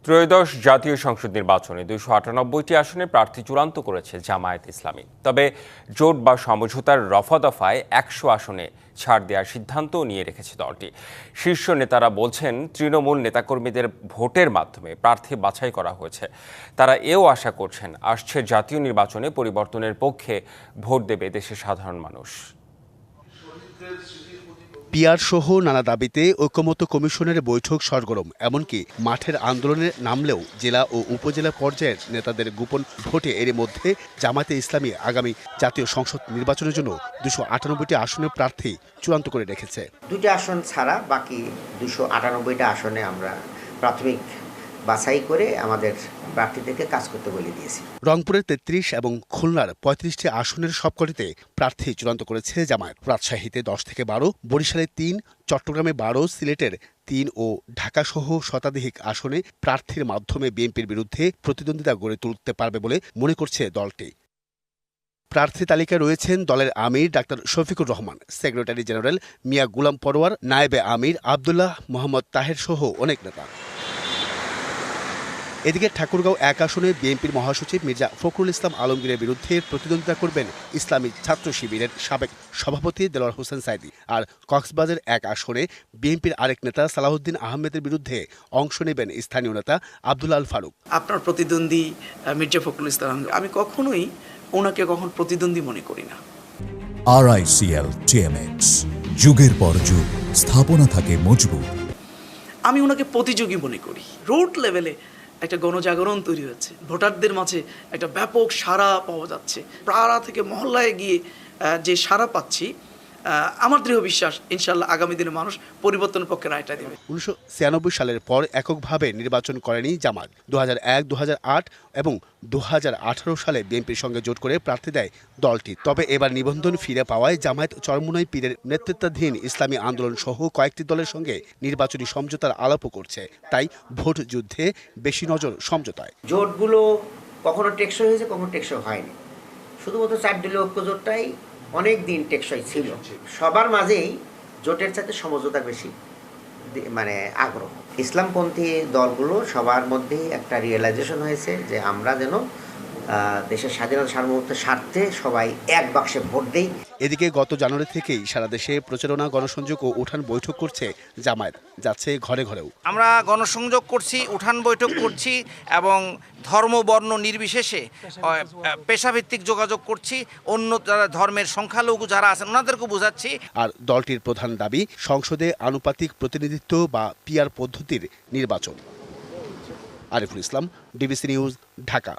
ত্রয়োদশ জাতীয় সংসদ নির্বাচনে 298টি আসনে প্রার্থী চূড়ান্ত করেছে জামায়াত ইসলামী। তবে জোট বা সমঝোতার রফাদফায় 100 আসনে ছাড় দেওয়ার সিদ্ধান্ত নিয়ে রেখেছে দলটি। শীর্ষ নেতারা বলছেন, তৃণমূল নেতাকর্মীদের ভোটের মাধ্যমে প্রার্থী বাছাই করা হয়েছে। তারা এও আশা করছেন, আসছে জাতীয় নির্বাচনে পরিবর্তনের পক্ষে ভোট দেবে দেশের সাধারণ মানুষ। পিআর সহ নানা দাবিতে ঐকমত্য কমিশনের বৈঠক সরগরম। এমনকি মাঠের আন্দোলনে নামলেও জেলা ও উপজেলা পর্যায়ের নেতাদের গোপন ভোটে এর মধ্যে জামায়াতে ইসলামী আগামী জাতীয় সংসদ নির্বাচনের জন্য 298টি আসনের প্রার্থী চূড়ান্ত করে রেখেছে। 2টি আসন ছাড়া বাকি 298টা আসনে আমরা প্রাথমিক বাছাই করে আমাদের প্রার্থীদেরকে কাজ করতে বলে দিয়েছি। রংপুরের 33 এবং খুলনার 35টি আসনের সবকটিতে প্রার্থী চূড়ান্ত করেছে জামায়াত। রাজশাহীতে 10 থেকে 12, বরিশালে 3, চট্টগ্রামে 12, সিলেটের 3 ও ঢাকাসহ শতাধিক আসনে প্রার্থীর মাধ্যমে বিএনপির বিরুদ্ধে প্রতিদ্বন্দ্বিতা গড়ে তুলতে পারবে বলে মনে করছে দলটি। প্রার্থী তালিকায় রয়েছেন দলের আমির doctor Shafiqur Rahman, secretary general Mia Golam Parwar, নায়েবে আমির আবদুল্লাহ মোহাম্মদ তাহের সহ অনেক নেতা। এদিকে ঠাকুরগাঁও 1 আসনে বিএনপির মহাসচিব মির্জা ফখরুল ইসলাম আলমগীরের বিরুদ্ধে প্রতিদ্বন্দ্বিতা করবেন ইসলামী ছাত্র শিবিরের সাবেক সভাপতি দেলোয়ার হোসেন সাইদি। আর কক্সবাজার 1 আসনে বিএনপির আরেক নেতা সালাউদ্দিন আহমেদের বিরুদ্ধে অংশ নেবেন স্থানীয় নেতা আব্দুল আল ফারুক। আপনার প্রতিদ্বন্দ্বী মির্জা ফখরুল ইসলাম, আমি কখনোই ওনাকে কখন প্রতিদ্বন্দ্বী মনে করি না। RICL TMX, যুগের পর যুগ স্থাপনা থাকে মজবুত। আমি ওনাকে প্রতিযোগী মনে করি। রোড লেভেলে একটা গণজাগরণ তৈরি হচ্ছে, ভোটারদের মাঝে একটা ব্যাপক সাড়া পাওয়া যাচ্ছে। পাড়া থেকে মহল্লায় গিয়ে যে সাড়া পাচ্ছি, আমার দৃঢ় বিশ্বাস ইনশাল্লাহ আগামী দিনে মানুষ পরিবর্তনের পক্ষে রায়টা দেবে। 1996 সালের পর এককভাবে নির্বাচন করেনি জামায়াত। 2001, 2008 এবং 2018 সালে বিএনপির সঙ্গে জোট করে প্রার্থী দেয় দলটি। তবে এবার নিবন্ধন ফিরে পাওয়ায় জামায়াত চরমোনাই পীরের নেতৃত্বাধীন ইসলামী আন্দোলন সহ কয়েকটি দলের সঙ্গে নির্বাচনী সমঝোতার আলাপও করছে। তাই ভোট যুদ্ধে বেশি নজর সমঝোতায়। জোটগুলো কখনো টেকসই হয়েছে, কখনো টেকসই হয়নি। শুধুমাত্র 4 দলীয় ঐক্য জোটটাই অনেক দিন টেকসই ছিল। সবার মাঝেই জোটের সাথে সমঝোতা বেশি আগ্রহ। ইসলামপন্থী দলগুলো সবার মধ্যেই একটা রিয়েলাইজেশন হয়েছে যে আমরা যেন দেশের স্বাধীনতা সার্বভৌমত্বের স্বার্থে সবাই এক বাক্সে ভোট দেই। এদিকে গত জানুয়ারি থেকেই সারা দেশে প্রচারণা, গণসংযোগ ও উঠান বৈঠক করছে জামায়াত, যাচ্ছে ঘরে ঘরেও। আমরা গণসংযোগ করছি, উঠান বৈঠক করছি এবং ধর্ম বর্ণ নির্বিশেষে পেশাভিত্তিক যোগাযোগ করছি। অন্য যারা ধর্মের সংখ্যালঘু যারা আছেন ওনাদেরকে বোঝাচ্ছি। আর দলটির প্রধান দাবি, সংসদে আনুপাতিক প্রতিনিধিত্ব বা পিআর পদ্ধতির নির্বাচন। Ariful Islam, DBC news, Dhaka.